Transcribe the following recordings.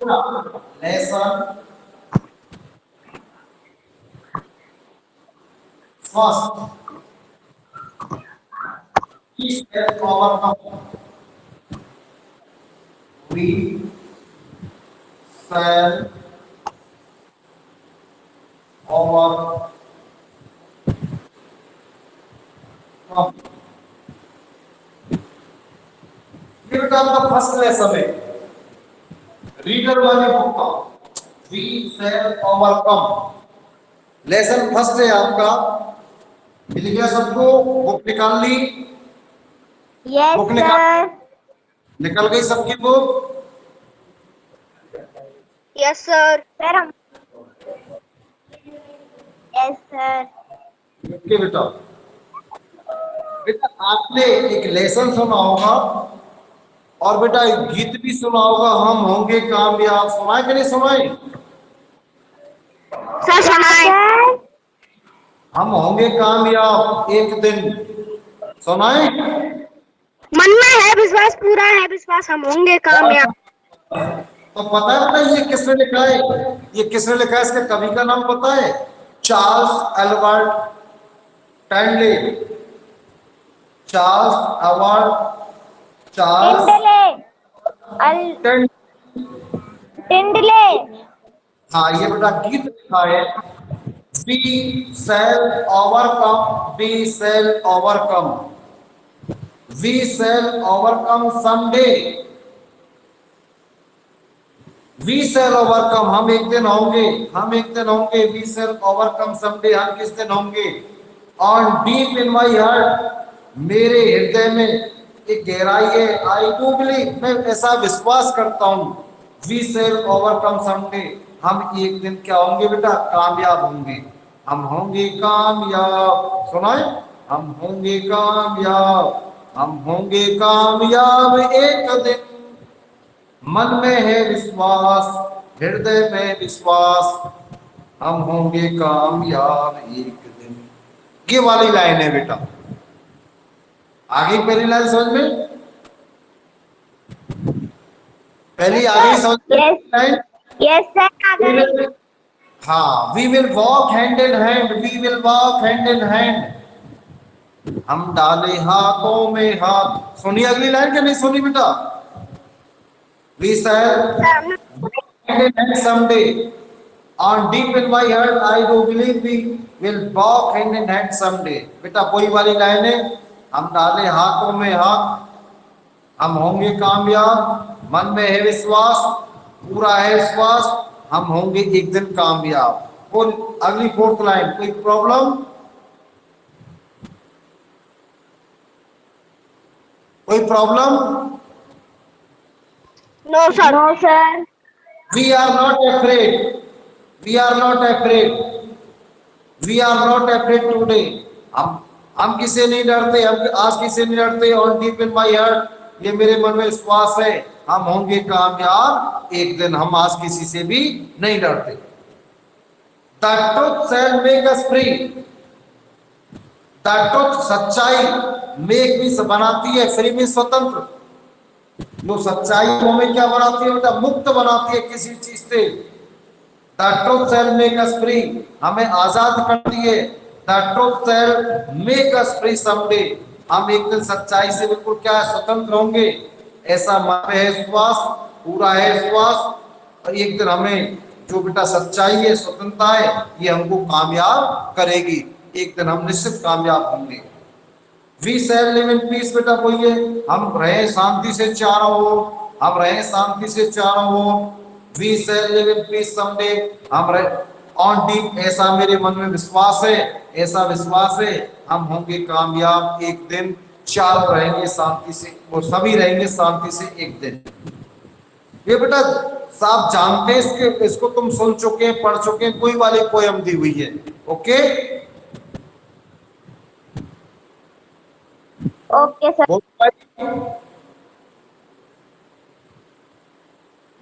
Lesson first we shall overcome. We shall overcome. ये बेटा आपका फर्स्ट लेसन है रीडर वाली बुक का we shall overcome lesson first है आपका मिल गया सबको बुक निकाल ली यस बुक सर। निकल गई सबकी बुक यस सर। सर हम यस सर। ओके बेटा बेटा आपने एक लेसन सुना होगा और बेटा एक गीत भी सुना होगा हम होंगे कामयाब सुनाए कि नहीं सुनाए सर सुनाए। हम होंगे कामयाब एक दिन सुनाए मन में है विश्वास, पूरा है विश्वास, हम होंगे कामयाब। तो पता है बेटा ये किसने लिखा है ये किसने लिखा है इसके कवि का नाम पता है Charles Albert Tandley Charles Albert Charles Tindley Tandley Tindley. हाँ ये बेटा गीत लिखा है We shall overcome, we shall overcome, we shall overcome someday. We shall overcome, हम एक दिन होंगे, हम एक दिन होंगे. We shall overcome someday, हम किस दिन होंगे? On deep in my heart, मेरे हृदय में एक गहराई है. I do believe, मैं ऐसा विश्वास करता हूँ. We shall overcome someday, हम एक दिन क्या होंगे बेटा? कामयाब होंगे. हम होंगे कामयाब सुनाए हम होंगे कामयाब हम होंगे कामयाब एक दिन मन में है विश्वास हृदय में विश्वास हम होंगे कामयाब एक दिन ये वाली लाइन है बेटा आगे पहली लाइन समझ में पहली आ गई समझ में लाइन यस सर आ गई। हाँ we will walk hand in hand we will walk hand in hand हम डाले हाथों में हाथ सुनिए अगली लाइन क्या नहीं सुनी बेटा we shall hand in hand someday on deep in my heart I do believe we will walk hand in hand someday बेटा कोई वाली लाइन है हम डाले हाथों में हाथ हम होंगे कामयाब मन में है विश्वास पूरा है विश्वास हम होंगे एक दिन कामयाब और अगली फोर्थ लाइन कोई प्रॉब्लम कोई problem no sir. No sir. we are not afraid we are not afraid we are not afraid today हम किसे नहीं डरते हम आज किसे नहीं डरते on deep in my heart ये मेरे मन में विश्वास है हम होंगे कामयाब एक दिन हम आज किसी से भी नहीं डरते the truth shall make us free the truth सच्चाई मेक भी बनाती है फ्री में स्वतंत्र जो सच्चाई हमें क्या बनाती है बेटा मुक्त बनाती है किसी चीज से the truth shall make us free हमें आजाद करती है the truth shall make us free someday हम एक दिन सच्चाई से बिल्कुल क्या स्वतंत्र होंगे ऐसा मन में है विश्वास पूरा है विश्वास और एक दिन हमें जो बेटा सच्चाई है स्वतंत्रता है ये हमको कामयाब करेगी एक दिन हम निश्चित कामयाब होंगे we shall live in peace बेटा बोलिए हम रहे शांति से चारों ओर हम रहे शांति से चारों ओर we shall live in peace someday हम रहे ऑन डीप ऐसा मेरे मन में विश्वास है ऐसा विश्वास है हम होंगे कामयाब एक दिन चारों रहेंगे शांति से और सभी रहेंगे शांति से एक दिन ये बेटा साहब जानते हैं इसको तुम सुन चुके हैं पढ़ चुके हैं कोई वाली पोयम दी हुई है okay okay sir.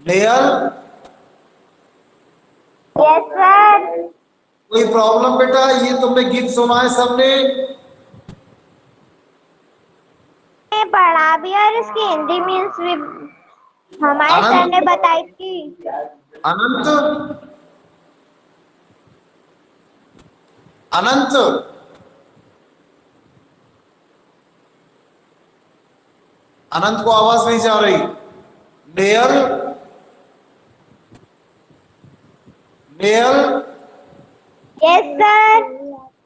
Layer yes sir. कोई प्रॉब्लम बेटा ये तुमने गीत सुना है सबने पढ़ा भी और इसकी हिंदी मीन्स भी हमारे सर अनंत ने बताई थी। अनंत अनंत अनंत को आवाज नहीं जा रही। Nayal Nayal yes sir.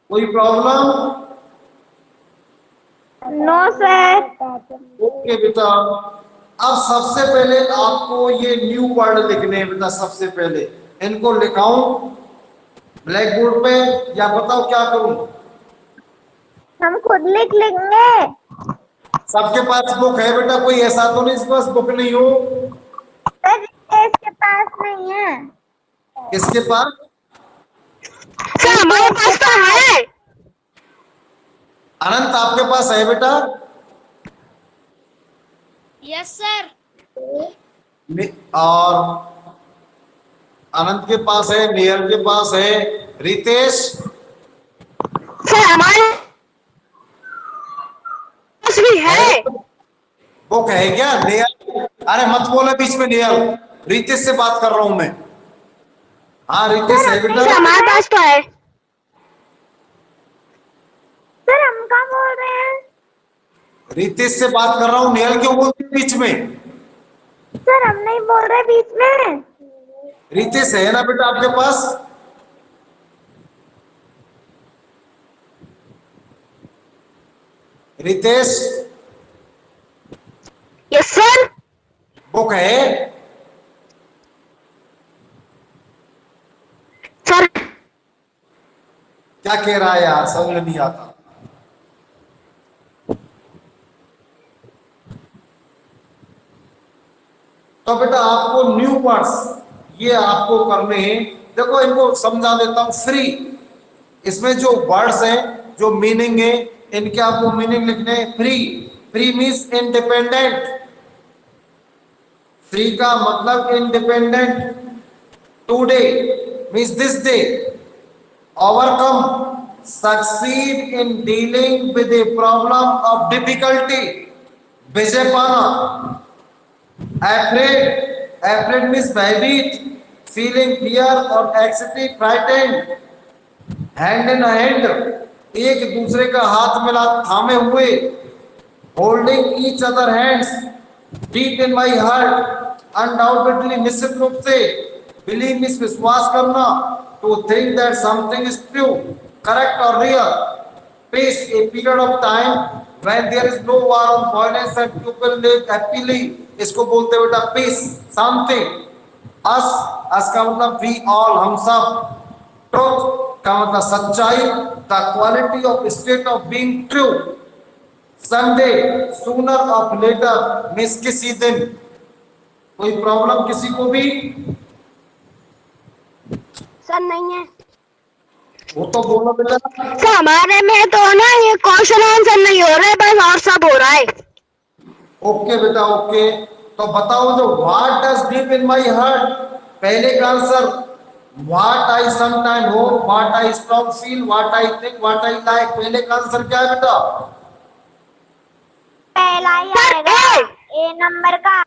कोई प्रॉब्लम? No sir. ओके बेटा, अब सबसे पहले आपको ये न्यू वर्ड लिखने हैं बेटा। सबसे पहले इनको लिखाऊं ब्लैक बोर्ड पे या बताओ क्या करूं? हम खुद लिख लेंगे। सबके पास बुक है बेटा? कोई ऐसा तो नहीं इसके पास बुक नहीं हो? सर इसके पास नहीं है। किसके पास? सर हमारे पास तो है। अनंत आपके पास है बेटा? Yes sir. और अनंत के पास है, नेहल के पास है, रितेश सर हमारे पास भी है। बुक है क्या? नेहल अरे मत बोले बीच में नेहल, रितेश से बात कर रहा हूं मैं। हाँ रितेश है बेटा? सर हमारे पास तो है। सर हम कहाँ बोल रहे हैं? रितेश से बात कर रहा हूं, नेहल क्यों बोलती है बीच में? सर हम नहीं बोल रहे बीच में। रितेश है ना बेटा आपके पास? Ritesh yes sir. बुक है? सर क्या कह रहा है यार, समझ में नहीं आता। तो बेटा आपको न्यू वर्ड्स ये आपको करने हैं। देखो इनको समझा देता हूं। फ्री, इसमें जो वर्ड्स हैं, जो मीनिंग है, इनके आपको मीनिंग लिखने हैं। Free, free means independent. Free का मतलब independent. Today means this day. Overcome, succeed in dealing with a problem of difficulty. विजय पाना। Afraid, afraid means भयभीत, feeling fear or anxiety, frightened. Hand in hand, एक दूसरे का हाथ मिला थामे हुए। Holding each other hands, deep in my heart, undoubtedly निश्चित रूप से। Believe means विश्वास करना, to think that something is true, correct or real. Peace, a period of time when there is no war or violence and people live happily, इसको बोलते हैं बेटा piece, शांति। अस, अस का मतलब वी ऑल, हम सब। ट्रुथ का मतलब सच्चाई, the quality of state of being true. Someday, sooner of later means किसी दिन। कोई प्रॉब्लम किसी को भी? सर नहीं है। वो तो बोलो बेटा। सर हमारे में तो ना ये क्वेश्चन आंसर नहीं हो रहा है, बस और सब हो रहा है। ओके बेटा ओके। तो बताओ जो what does deep in my heart, पहले का आंसर व्हाट आई समटाइम हो, what I strong feel, what I think, what I like, पहले का आंसर क्या है बेटा? पहला ही आएगा ए नंबर का।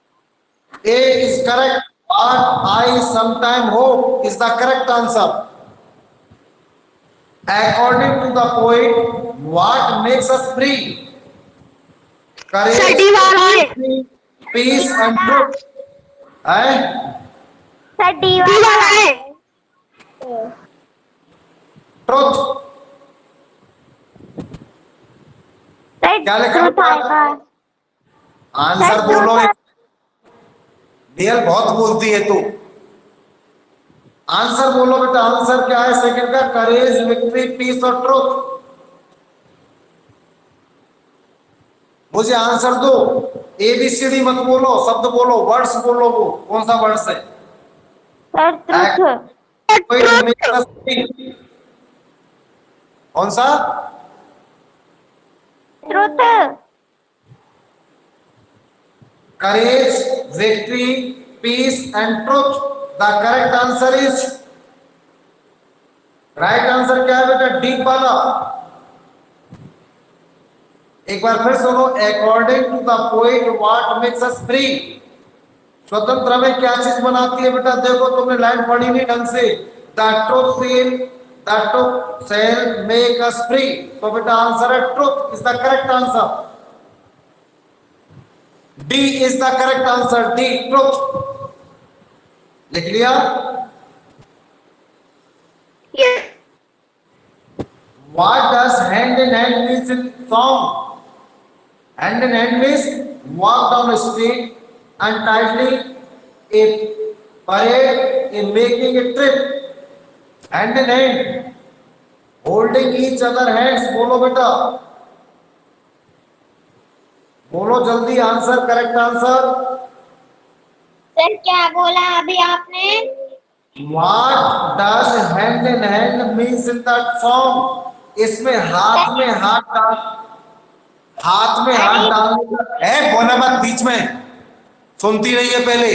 A is correct. What I sometime हो is the correct answer. According to the poet, what makes us free? Sir courage, दीवार है। पीस एंड ट्रुथ है। सर डी दीवार वाला है। ट्रुथ सर क्या लिखा ट्रुथ बेटा? आएगा। आंसर सर बोलो। ट्रुथ। रियल बहुत बोलती है तू। आंसर बोलो बेटा, आंसर क्या है सेकंड का? करेज, विक्ट्री, पीस और ट्रुथ। मुझे आंसर दो। एबीसीडी मत बोलो, शब्द बोलो, वर्ड्स बोलो। वो कौन सा वर्ड्स है? Sir truth. कौन सा? Truth. Courage, victory, peace and truth. The correct answer is, right answer क्या है बेटा? डी वाला। एक बार फिर सुनो। According to the poet, what makes us free? स्वतंत्र में क्या चीज बनाती है बेटा? देखो तुमने लाइन पढ़ी नहीं ढंग से। The sell make us free. तो बेटा आंसर है truth is the correct answer. D is the correct answer, D truth. लिख लिया? Yes. What does hand in hand means in song? Hand in hand means walk down a street and tightly a parade in making a trip. Hand in hand, holding each other hands. बोलो बेटा, बोलो जल्दी answer, correct answer. Sir क्या बोला अभी आपने? What does hand in hand means in that song? इसमें हाथ में हाथ डाल, हाथ में हाथ डालने का है। बोला मत बीच में, सुनती रही है पहले।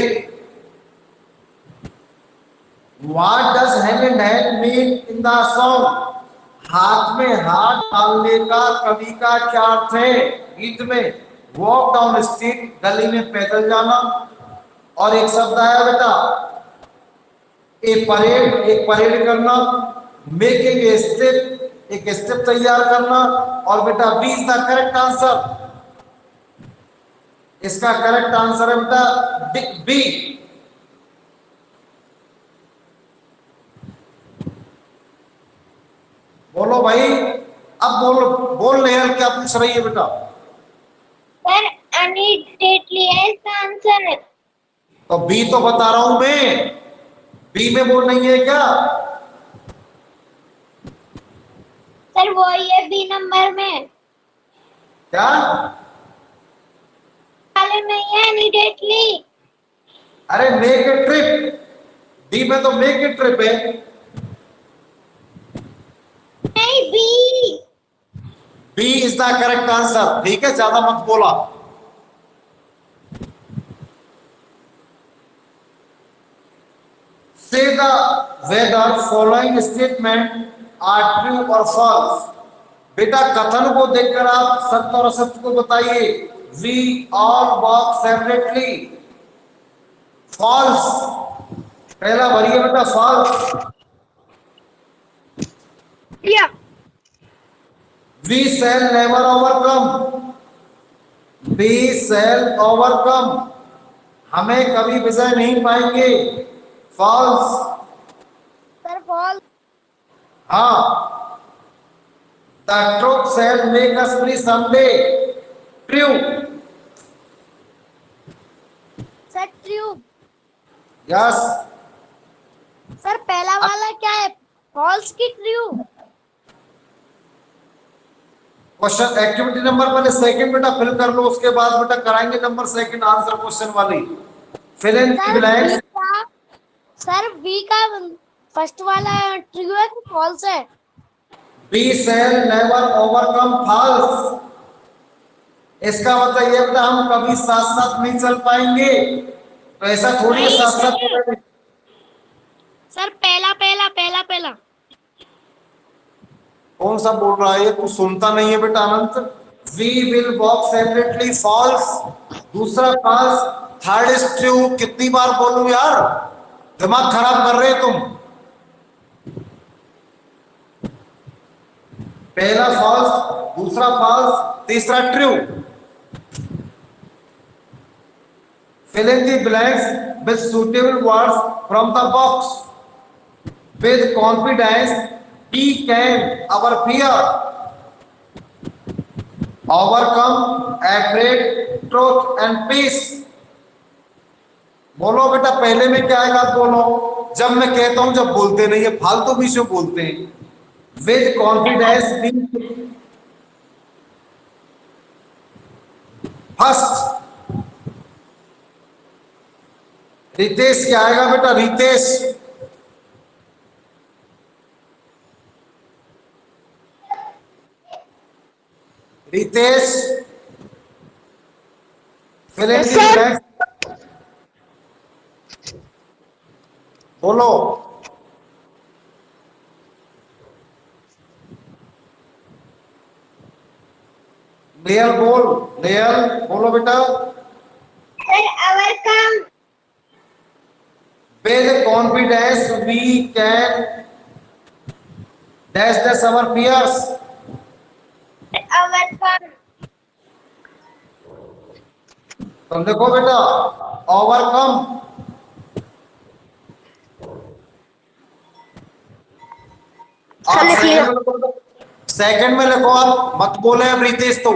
What does hand in hand mean in the song? हाथ में हाथ डालने का कवि का क्या अर्थ है गीत में? वॉक डाउन स्ट्रीट, गली में पैदल जाना। और एक शब्द आया बेटा एक परेड करना। मेकिंग ए स्टेप, एक स्टेप तैयार करना। और बेटा B is the correct answer. इसका करेक्ट आंसर है बेटा बी। बोलो भाई, अब बोलो, बोल नेहल क्या पूछ रही है बेटा? सर immediately है इसका आंसर। तो बी तो बता रहा हूं मैं, बी में बोल नहीं है क्या? सर वो ये बी नंबर में क्या वाले में है immediately। अरे मेक ए ट्रिप, बी में तो मेक ए ट्रिप है। नहीं B. B is the correct answer. ठीक है, ज्यादा मत बोला। Say the whether following statement are true और फॉल्स। बेटा कथन को देखकर आप सत्य और असत्य को बताइए। We all walk separately, false. पहला भरिए बेटा false. Yeah. We shall never overcome, we shall overcome. हमें कभी विजय नहीं पाएंगे, फॉल्स। Sir false. हाँ। The truth shall make us free someday, true. Sir true. Yes. Sir पहला वाला क्या है, फॉल्स की ट्रू? क्वेश्चन एक्टिविटी नंबर पहले सेकंड बेटा फिल कर लो, उसके बाद बेटा कराएंगे नंबर सेकंड आंसर क्वेश्चन वाली। Fill in the blanks. Sir V का फर्स्ट वाला ट्रू है कि फॉल्स है? We shall never overcome, false. इसका मतलब ये बेटा हम कभी साथ साथ नहीं चल पाएंगे। तो ऐसा थोड़ी है साथ साथ। सर पहला पहला पहला पहला। कौन सा बोल रहा है? तू सुनता नहीं है बेटा Anant. We will walk separately, false. दूसरा फॉल्स, थर्ड इज ट्रू। कितनी बार बोलूं यार, दिमाग खराब कर रहे तुम। पहला फॉल्स, दूसरा फॉल्स, तीसरा true. Fill in the blanks with suitable words from the box. With confidence, we can our fear, overcome, afraid, truth and peace. बोलो बेटा पहले में क्या आएगा बोलो। जब मैं कहता हूं जब बोलते नहीं है, फालतू भी से बोलते हैं। With confidence first. रितेश क्या आएगा बेटा? Ritesh. Ritesh fill in Yes, the sir. Blanks. बोलो। नेयल बोल, नेयल बोलो बेटा। Sir overcome. with confidence we can dash our fears. Overcome. तुम देखो बेटा, ओवरकम। सर लिख लिया। सेकंड में लिखो, आप मत बोले अब रितेश, तो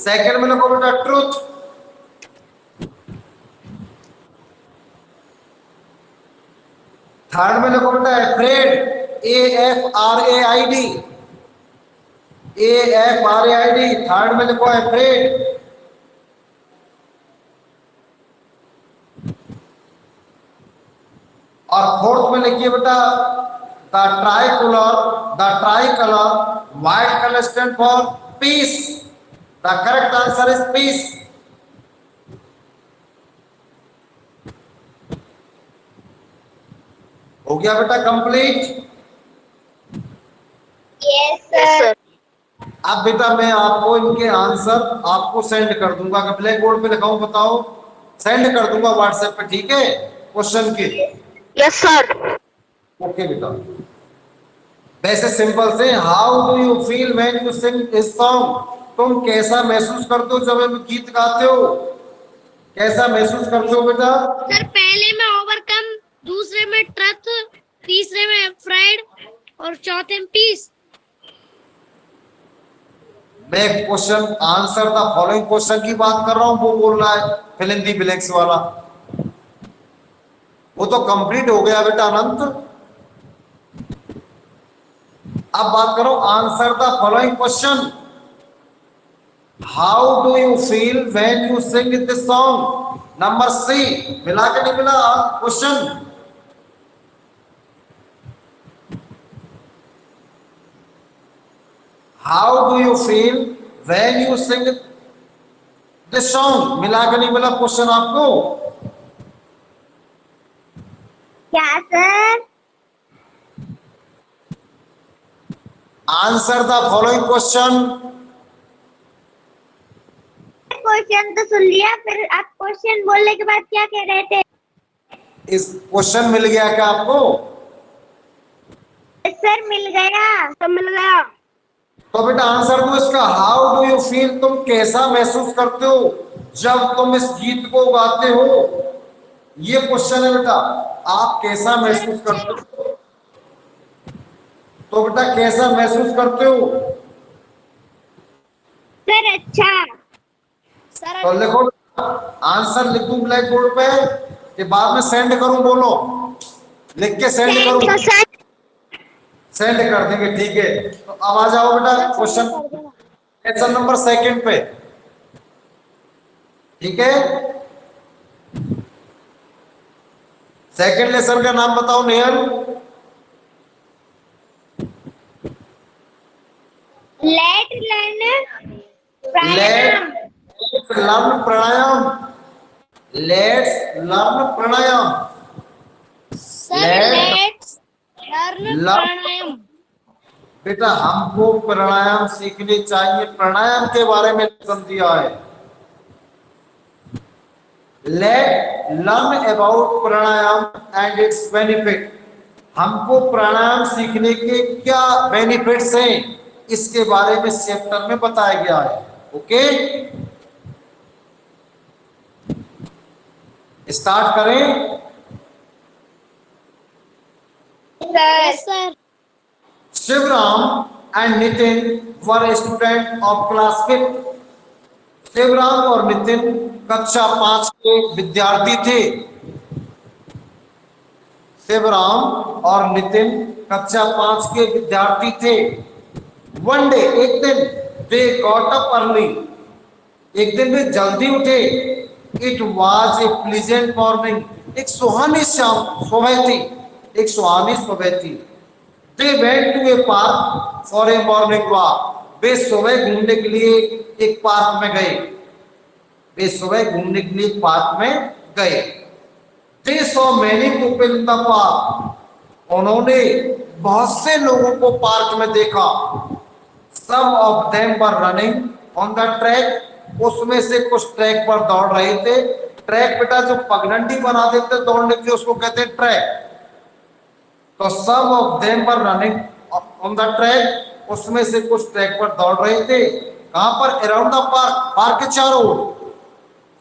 सेकंड में लिखो बेटा ट्रूथ। थर्ड में लिखो बेटा एफ्रेड, AFRAID, AFRAID। थर्ड में लिखो एफ्रेड। और फोर्थ में लिखिए बेटा the try colour white colour stand for piece. The correct answer is peace. हो गया बेटा complete. Yes, yes sir. Sir. अब बेटा मैं आपको इनके आंसर आपको सेंड कर दूंगा, अगर ब्लैक बोर्ड पे लिखाऊं बताओ, सेंड कर दूंगा व्हाट्सएप पे, ठीक है, क्वेश्चन के। Yes sir. ओके बेटा। वैसे सिंपल से, how do you feel when you sing this song? तुम कैसा महसूस करते हो जब हम गीत गाते हो? कैसा महसूस करते हो बेटा? सर पहले में ओवरकम, दूसरे में ट्रथ, तीसरे में फ्राइड और चौथे में पीस। मैं question answer the following question की बात कर रहा हूं, वो बोल रहा है फिल इन दी ब्लैंक्स वाला। वो तो कंप्लीट हो गया बेटा अनंत। अब बात करो answer the following question. How do you feel when you sing this song? Number C. मिला के नहीं मिला question? How do you feel when you sing this song? मिला के नहीं मिला क्वेश्चन आपको? क्या sir? Answer the following question. Question तो सुन लिया, फिर आप क्वेश्चन बोलने के बाद क्या कह रहे थे? इस क्वेश्चन मिल गया क्या आपको? सर मिल गया। सब मिल गया। तो बेटा आंसर दो इसका। हाउ डू यू फील, तुम कैसा महसूस करते हो जब तुम इस गीत को गाते हो? ये क्वेश्चन है बेटा, आप कैसा महसूस करते हो? तो बेटा कैसा महसूस करते हो? सर अच्छा। सर तो लिखो, आंसर लिख दूं ब्लैक बोर्ड पे कि बाद में सेंड करूं? बोलो, लिख के सेंड करूं? सर सेंड कर देंगे, ठीक है। तो अब आ जाओ बेटा क्वेश्चन क्वेश्चन नंबर सेकंड पे, ठीक है। सेकंड लेसन का नाम बताओ Nehal. Let learn pranayama. Let's learn pranayama. Let's learn pranayama. Sir let's learn pranayama. बेटा हमको प्राणायाम सीखने चाहिए, प्राणायाम के बारे में लेसन दिया है। Let learn about pranayama and its benefit. हमको प्राणायाम सीखने के क्या बेनिफिट्स हैं, इसके बारे में चैप्टर में बताया गया है। ओके, स्टार्ट करें। Sir Shivram and Nitin were student of class 5। Shivram और नितिन कक्षा 5 के विद्यार्थी थे। शिवराम और नितिन कक्षा 5 के विद्यार्थी थे। वन डे, एक दिन, दे गॉट अप अर्ली, एक दिन वे जल्दी उठे। It was a pleasant morning, एक सुहानी शाम सुबह थी, एक सुहानी सुबह थी। They went to a park for a morning walk, वे सुबह घूमने के लिए एक पार्क में गए। वे सुबह घूमने के लिए पार्क में गए। They saw many people in the park, उन्होंने बहुत से लोगों को पार्क में देखा। Some of them were running on the track, उसमें से कुछ ट्रैक पर दौड़ रहे थे। ट्रैक बेटा जो पगडंडी बना देते दौड़ने की उसको कहते हैं ट्रैक। तो some of them were running on the track, उसमें से कुछ ट्रैक पर दौड़ रहे थे। कहां पर? अराउंड द पार्क, पार्क के चारों ओर।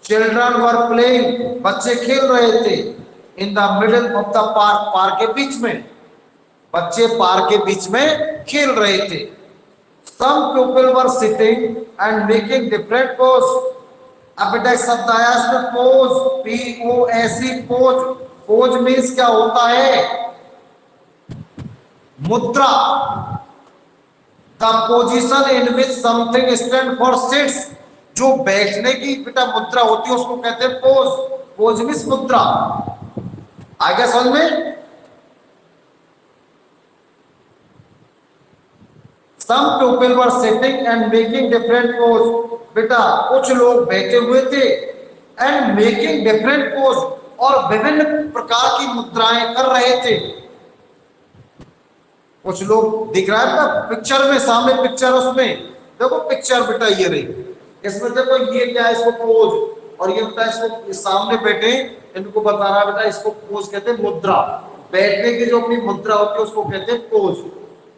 चिल्ड्रन वर प्लेइंग, बच्चे खेल रहे थे। In the middle of the park, park के बीच में, बच्चे पार्क के बीच में खेल रहे थे। Some people were sitting and making different pose. अब बेटा शब्द आया इसमें pose, POSE, pose. Pose means क्या होता है? मुद्रा। The position in which something stand for sits, जो बैठने की बेटा मुद्रा होती है उसको कहते हैं पोज। पोज मीन्स मुद्रा। आ गया समझ में? Some people were sitting and making different pose, बेटा कुछ लोग बैठे हुए थे and making different pose, और विभिन्न प्रकार की मुद्राएं कर रहे थे। कुछ लोग दिख रहा है बेटा पिक्चर में, सामने पिक्चर, उसमें देखो पिक्चर बेटा ये रही, इसमें देखो ये क्या है, इसको पोज, और ये बेटा इसको सामने बैठे इनको बता रहा है बेटा, इसको पोज कहते हैं, मुद्रा। बैठने की जो अपनी मुद्रा होती है उसको कहते हैं पोज।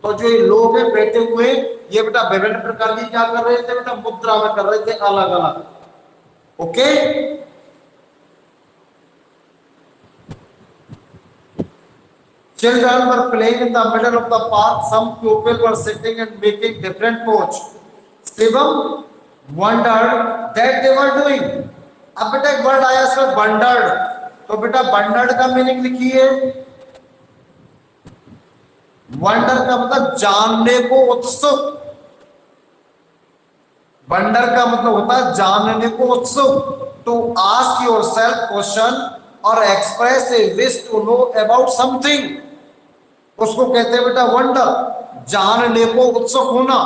तो जो ये लोग हैं बैठे हुए, ये बेटा विभिन्न प्रकार की क्या कर रहे थे बेटा? मुद्रा में कर रहे थे, अलग अलग। Okay, children were playing in the middle of the park. Some people were sitting and making different pose. Shivam wondered that they were doing. अब बेटा एक वर्ड आया इसमें wondered, तो बेटा wondered का मीनिंग लिखिए। वंडर का मतलब जानने को उत्सुक। वंडर का मतलब होता है जानने को उत्सुक। टू आस्क योरसेल्फ क्वेश्चन और express a wish to know about something, उसको कहते हैं बेटा वंडर, जानने को उत्सुक होना।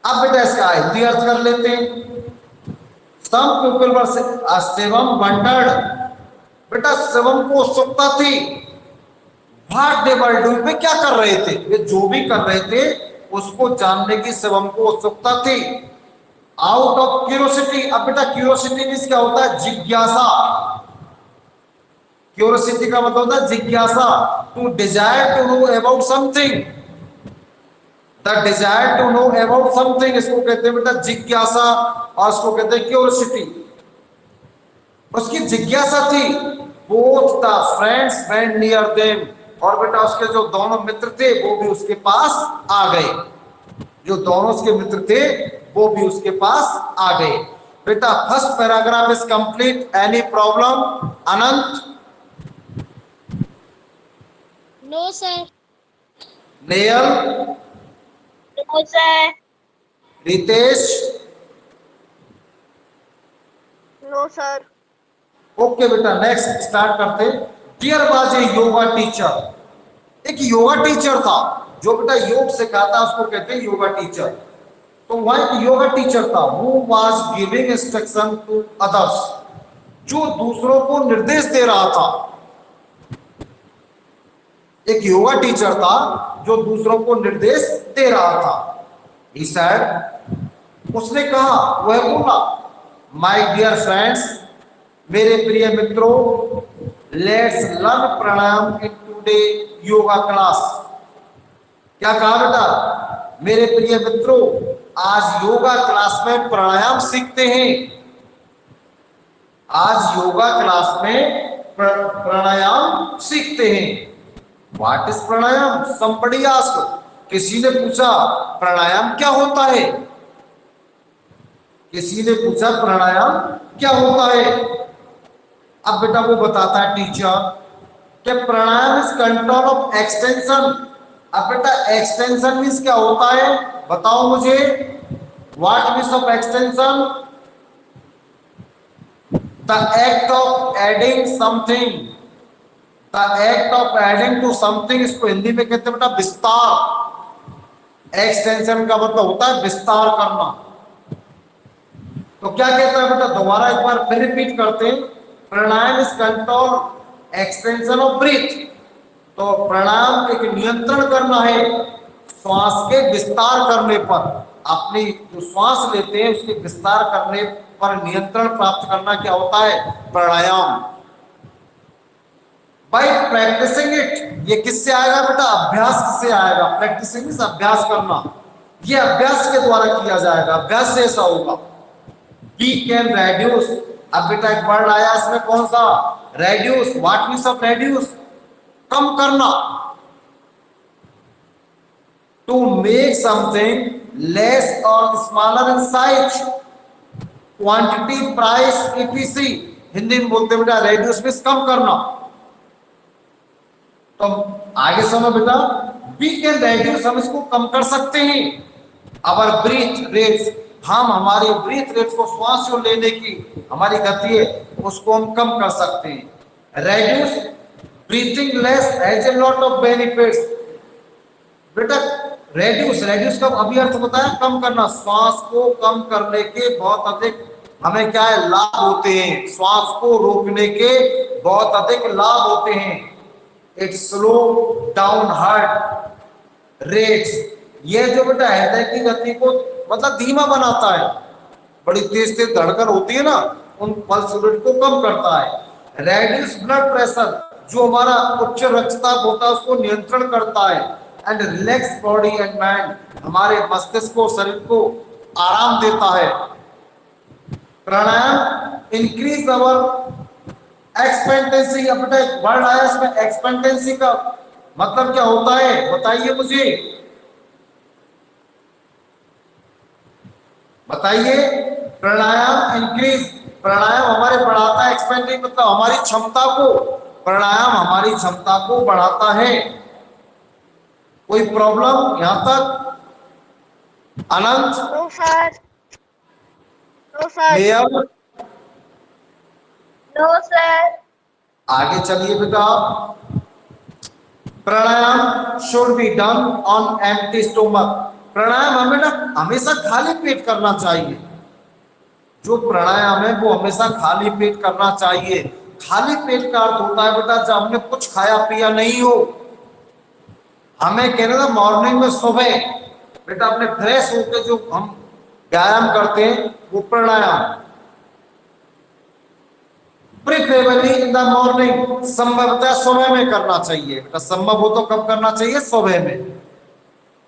अब बेटा इसका हिंदी अर्थ कर लेते हैं। Some people were Shivam wondered, बेटा शिवम को उत्सुकता थी। व्हाट दे वर डूइंग, वे क्या कर रहे थे? वे जो भी कर रहे थे उसको जानने की शिवम को उत्सुकता थी। आउट ऑफ क्यूरियोसिटी, अब बेटा क्यूरियोसिटी मींस क्या होता है? जिज्ञासा। क्यूरियोसिटी का मतलब होता है जिज्ञासा। To desire to know about something, the desire to know about something, इसको कहते हैं बेटा जिज्ञासा, और इसको कहते हैं क्यूरियोसिटी। उसकी जिज्ञासा थी। Both the friends went near them, और बेटा उसके जो दोनों मित्र थे वो भी उसके पास आ गए। जो दोनों उसके मित्र थे वो भी उसके पास आ गए। बेटा first paragraph is complete. Any problem Anant? No sir. Nehal? No sir. Ritesh? No sir. Okay बेटा, नेक्स्ट स्टार्ट करते। Dear was a yoga teacher, एक योगा टीचर था जो बेटा योग सिखाता, उसको कहते हैं योगा टीचर। तो वह एक योगा टीचर था, वो was giving instruction to others, जो दूसरों को निर्देश दे रहा था। एक योगा टीचर था जो दूसरों को निर्देश दे रहा था। He said, उसने कहा, वह बोला, माय डियर फ्रेंड्स, मेरे प्रिय मित्रों, let's learn pranayama in today yoga class. क्या कहा बेटा? मेरे प्रिय मित्रों, आज योगा क्लास में प्राणायाम सीखते हैं। आज योगा क्लास में प्राणायाम सीखते हैं। What is pranayama? somebody asked, किसी ने पूछा प्राणायाम क्या होता है? किसी ने पूछा प्राणायाम क्या होता है? अब बेटा वो बताता है टीचर कि pranayama is control of extension. अब बेटा एक्सटेंशन मीन्स क्या होता है? बताओ मुझे। What means of extension? The act of adding something, the act of adding to something, इसको हिंदी में कहते हैं बेटा विस्तार। एक्सटेंशन का मतलब होता है विस्तार करना। तो क्या कहता है बेटा? दोबारा एक बार फिर रिपीट करते हैं। Pranayama is control extension of breath. तो प्राणायाम एक नियंत्रण करना है श्वास के विस्तार करने पर। अपनी जो श्वास लेते हैं उसके विस्तार करने पर नियंत्रण प्राप्त करना क्या होता है? प्राणायाम। बाय प्रैक्टिसिंग इट, ये किससे आएगा बेटा? अभ्यास से आएगा। प्रैक्टिसिंग इज अभ्यास करना, ये अभ्यास के द्वारा किया जाएगा, अभ्यास से ऐसा होगा। वी कैन रेड्यूस, अब बेटा एक वर्ड आया इसमें, कौन सा? Reduce. What means of reduce? कम करना। टू मेक समथिंग लेस और smaller in size, quantity, price, etc. Hindi में बोलते बेटा रेड्यूस मीन्स कम करना। तो आगे सुनो बेटा, वी कैन रेड्यूस, हम इसको कम कर सकते हैं। अवर ब्रीथ रेट्स, हम हमारी ब्रीथ रेट को, श्वास जो लेने की हमारी गति है उसको हम कम कर सकते हैं। Reduce breathing less has a lot of benefits. बेटा रेड्यूस, रेड्यूस का अभी अर्थ बताया कम करना। श्वास को कम करने के बहुत अधिक हमें क्या है? लाभ होते हैं। श्वास को रोकने के बहुत अधिक लाभ होते हैं। It slow down heart rates, ये जो बेटा हृदय की गति को मतलब धीमा बनाता है। बड़ी तेज तेज धड़कन होती है ना, उन पल्स रेट को कम करता है। रेड्यूस ब्लड प्रेशर, जो हमारा उच्च रक्तचाप होता है उसको नियंत्रण करता है। And relax body and mind, हमारे मस्तिष्क को, शरीर को आराम देता है। प्राणायाम इंक्रीज अवर एक्सपेक्टेंसी। अब बेटा एक वर्ड आया इसमें, एक्सपेक्टेंसी का मतलब क्या होता है? बताइए मुझे, बताइए। प्राणायाम इंक्रीज, प्राणायाम हमारे बढ़ाता है। एक्सपेंडिंग मतलब हमारी क्षमता को, प्राणायाम हमारी क्षमता को बढ़ाता है। कोई प्रॉब्लम यहां तक? Anant? No sir, no sir, मेयर? No sir. आगे चलिए बेटा। Pranayama should be done on empty stomach. Pranayama हमें ना हमेशा खाली पेट करना चाहिए। जो प्राणायाम है वो हमेशा खाली पेट करना चाहिए। खाली पेट का अर्थ होता है बेटा जब हमने कुछ खाया पिया नहीं हो। हमें कहने था मॉर्निंग में, सुबह बेटा अपने फ्रेश होकर जो हम व्यायाम करते हैं वो प्राणायाम। प्रिफरेबली इन द मॉर्निंग, संभवतः सुबह में करना चाहिए बेटा। संभव हो तो कब करना चाहिए? सुबह में।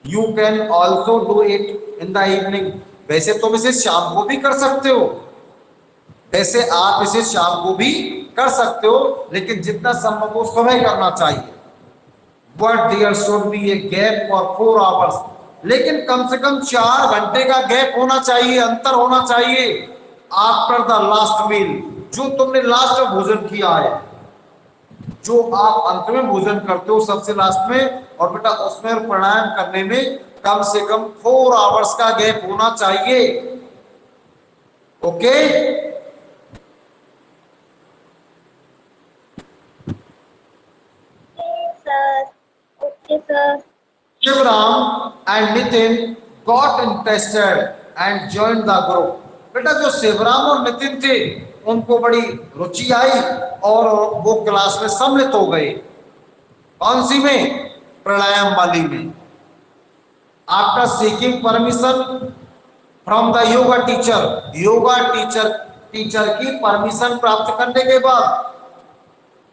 You can also do it in the evening, वैसे तुम इसे शाम को भी कर सकते हो, वैसे आप इसे शाम को भी कर सकते हो, लेकिन जितना संभव हो सुबह करना चाहिए। But there should be a gap for 4 hours, लेकिन कम से कम 4 घंटे का गैप होना चाहिए, अंतर होना चाहिए आफ्टर द लास्ट मील। जो तुमने लास्ट में भोजन किया है, जो आप अंत में भोजन करते हो सबसे लास्ट में, और बेटा उसमें प्राणायाम करने में कम से कम 4 आवर्स का गैप होना चाहिए। Okay? Sir, okay sir. Shivram and Nitin got interested and joined the group. बेटा जो शिवराम और नितिन थे उनको बड़ी रुचि आई और वो क्लास में सम्मिलित हो गए। कौन सी में? प्राणायाम वाली में। After seeking permission from the yoga teacher, yoga teacher की परमिशन प्राप्त करने के बाद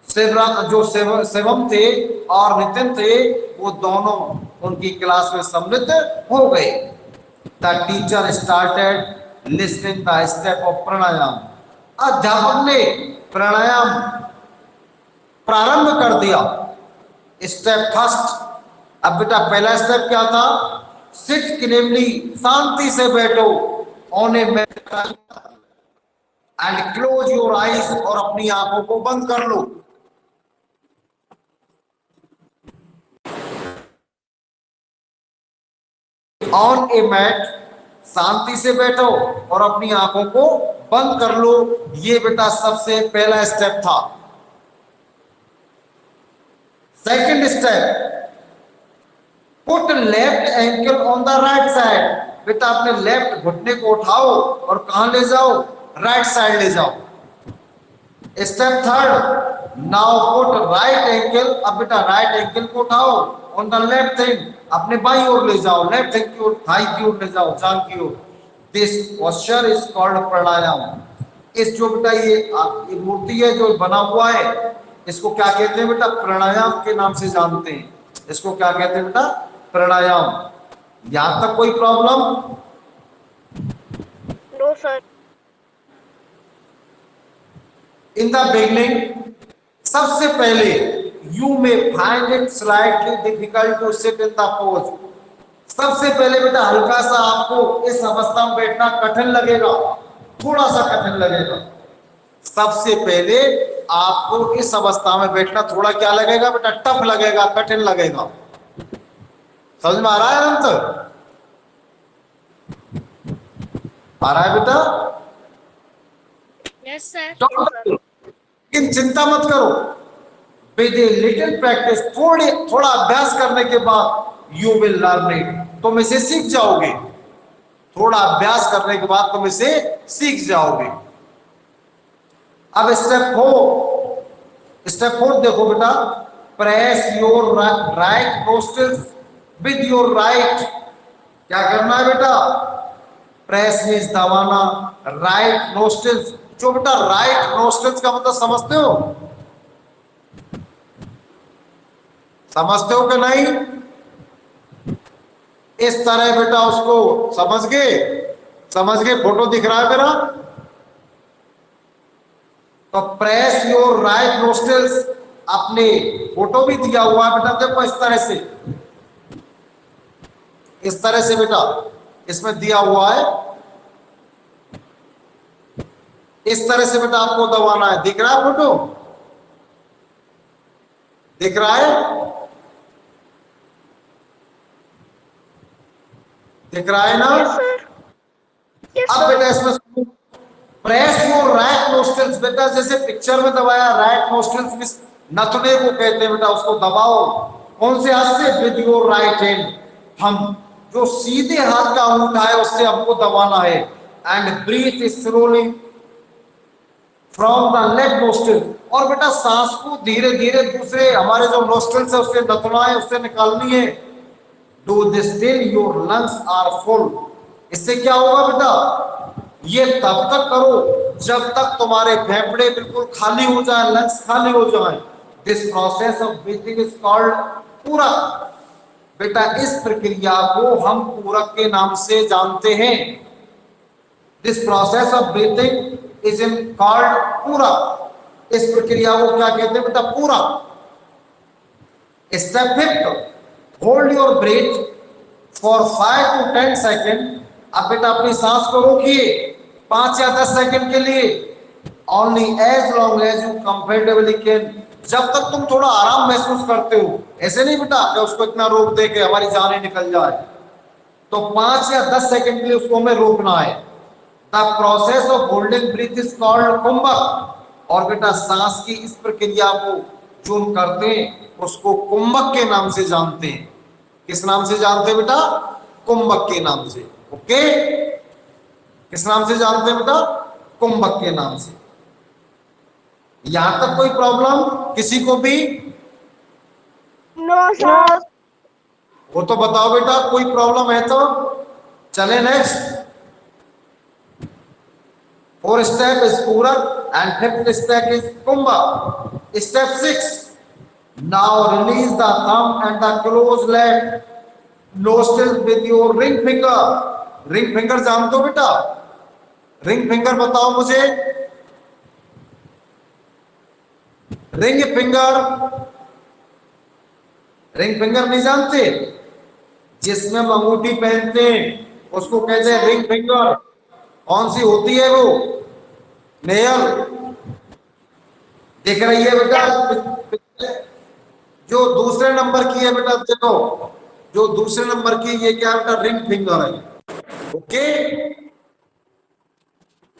शिवम थे और नितिन थे, वो दोनों उनकी क्लास में सम्मिलित हो गए। The teacher started listening the step of pranayama. अध्यापक ने प्राणायाम प्रारंभ कर दिया। स्टेप फर्स्ट, अब बेटा पहला स्टेप क्या था? सिट क्लेमली, शांति से बैठो। On a mat and close your eyes, और अपनी आंखों को बंद कर लो। ऑन ए मैट, शांति से बैठो और अपनी आंखों को बंद कर लो। ये बेटा सबसे पहला स्टेप था। Second step, put left ankle on the right side. बेटा अपने लेफ्ट घुटने को उठाओ और कहां ले जाओ? राइट साइड ले जाओ। Step third, now put right ankle. अब बेटा राइट एंकल को उठाओ ऑन द लेफ्ट हैंड, अपने बाई ओर ले जाओ, लेफ्ट हैंड की ओर, थाई की ओर ले जाओ, जांग की ओर। दिस पोस्चर इज कॉल्ड प्राणायाम। इस जो बेटा ये मूर्ति है जो बना हुआ है, इसको क्या कहते हैं बेटा? प्राणायाम के नाम से जानते हैं। इसको क्या कहते हैं बेटा? प्राणायाम। यहां तक कोई problem? No sir. In the beginning, सबसे पहले you may find it slightly difficult to sit in the pose. सबसे पहले बेटा हल्का सा आपको इस अवस्था में बैठना कठिन लगेगा, थोड़ा सा कठिन लगेगा। सबसे पहले आपको इस अवस्था में बैठना थोड़ा क्या लगेगा बेटा? टफ लगेगा, कठिन लगेगा। समझ में आ रहा है अंत? आ रहा है बेटा? Yes sir. लेकिन चिंता मत करो, विद ए लिटिल प्रैक्टिस, थोड़ा अभ्यास करने के बाद यू विल लर्न इट, तुम इसे सीख जाओगे। थोड़ा अभ्यास करने के बाद तुम इसे सीख जाओगे। अब स्टेप 4 देखो बेटा। Press your right nostrils with your right. क्या करना है बेटा? प्रेस मींस दबाना, राइट नोस्ट्रिल्स। जो बेटा राइट नोस्ट्रिल्स का मतलब समझते हो? समझते हो कि नहीं? इस तरह बेटा उसको समझ गए? समझ गए? फोटो दिख रहा है मेरा? तो प्रेस योर राइट नोस्ट्रिल्स, अपने फोटो भी दिया हुआ है बेटा, देखो इस तरह से, इस तरह से बेटा इसमें दिया हुआ है। इस तरह से बेटा आपको दबाना है। दिख रहा है फोटो? दिख रहा है? दिख रहा है ना? अब बेटा इसमें प्रेस योर राइट नोस्ट्रिल्स, बेटा जैसे पिक्चर में दबाया, राइट नोस्ट्रिल्स में नथुने को कहते हैं बेटा, उसको दबाओ। कौन से हाथ से? With your right hand. हम जो सीधे हाथ का अंगूठा है उससे हमको दबाना है। And breathe slowly from the left nostril. और बेटा सांस को धीरे धीरे दूसरे हमारे जो नोस्ट्रिल्स है उससे नथुना है उससे निकालनी है। Do this till your lungs are full. इससे क्या होगा बेटा? ये तब तक करो जब तक तुम्हारे फेफड़े बिल्कुल खाली हो जाए, लंग्स खाली हो जाए। This process of breathing is called पूरक। बेटा इस प्रक्रिया को हम पूरक के नाम से जानते हैं। This process of breathing is in called पूरक। इस प्रक्रिया को क्या कहते हैं बेटा? पूरक। Step 5, hold your breathe for 5 to 10 second. अब बेटा अपनी सांस को रोकिए 5 या 10 सेकंड के लिए। Only as long as you comfortably can, जब तक तुम थोड़ा आराम महसूस करते हो। ऐसे नहीं बेटा कि उसको इतना रोक दे के हमारी जान निकल जाए। तो 5 या 10 सेकंड के लिए उसको हमें रोकना है। The process of holding breath is called kumbhak. और बेटा सांस की इस प्रक्रिया को जो हम करते हैं उसको कुंभक के नाम से जानते हैं। किस नाम से जानते हैं बेटा? कुंभक के नाम से। ओके, किस नाम से जानते हैं बेटा? कुंभक के नाम से। यहां तक कोई प्रॉब्लम किसी को भी? No sir. वो तो बताओ बेटा, कोई प्रॉब्लम है तो चले next. 4th step is purak and 5th step is kumbhak. Step 6, now release the thumb and the close left nostril with your ring finger. Ring finger जानते हो बेटा? रिंग फिंगर बताओ मुझे। रिंग फिंगर, रिंग फिंगर नहीं जानते? जिसमें हम अंगूठी पहनते हैं उसको कहते हैं रिंग फिंगर। कौन सी होती है वो? नेयल। दिख रही है बेटा? जो दूसरे नंबर की है बेटा, देखो जो दूसरे नंबर की ये क्या बेटा? रिंग फिंगर है। ओके,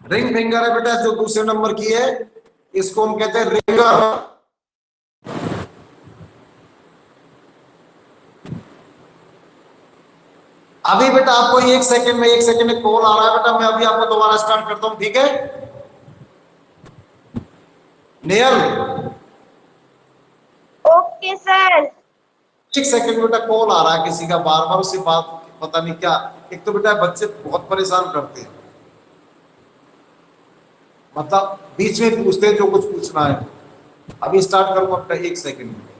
रिंग फिंगर है बेटा जो दूसरे नंबर की है, इसको हम कहते हैं रिंगर। अभी बेटा आपको 1 सेकंड में 1 सेकंड में कॉल आ रहा है बेटा, मैं अभी आपको दोबारा स्टार्ट करता हूं, ठीक है? नेयल, ओके सर। एक सेकंड बेटा कॉल आ रहा है किसी का, बार बार उससे बात पता नहीं क्या। एक तो बेटा बच्चे बहुत परेशान करते हैं, मतलब बीच में पूछते हैं जो कुछ पूछना है। अभी स्टार्ट करूंगा बेटा, एक सेकंड में।